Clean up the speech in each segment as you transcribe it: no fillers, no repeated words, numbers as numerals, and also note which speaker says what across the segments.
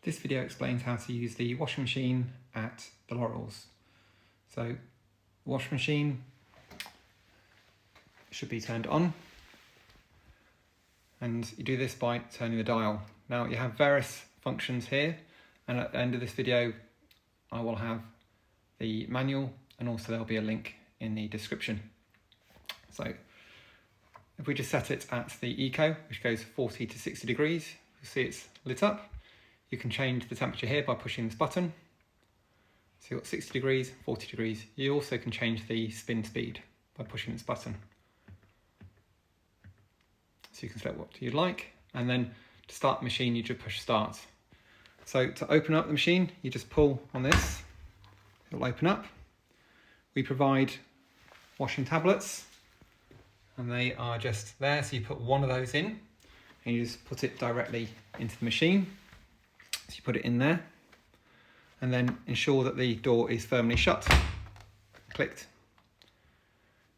Speaker 1: This video explains how to use the washing machine at the Laurels. So the washing machine should be turned on, and you do this by turning the dial. Now you have various functions here, and at the end of this video I will have the manual, and also there'll be a link in the description. So if we just set it at the eco, which goes 40 to 60 degrees, you'll see it's lit up. You can change the temperature here by pushing this button. So you've got 60 degrees, 40 degrees. You also can change the spin speed by pushing this button. So you can select what you'd like, and then to start the machine you just push start. So to open up the machine you just pull on this, it'll open up. We provide washing tablets, and they are just there, so you put one of those in and you just put it directly into the machine. So you put it in there, and then ensure that the door is firmly shut. Clicked.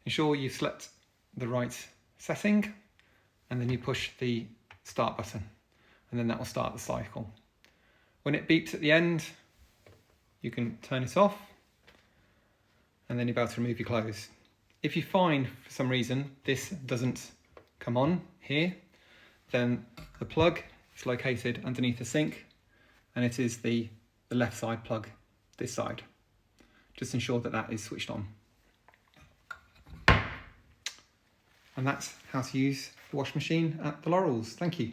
Speaker 1: Ensure you've selected the right setting, and then you push the start button, and then that will start the cycle. When it beeps at the end, you can turn it off, and then you'll be able to remove your clothes. If you find for some reason this doesn't come on here, then the plug is located underneath the sink, and it is the left side plug, this side. Just ensure that that is switched on. And that's how to use the washing machine at the Laurels. Thank you.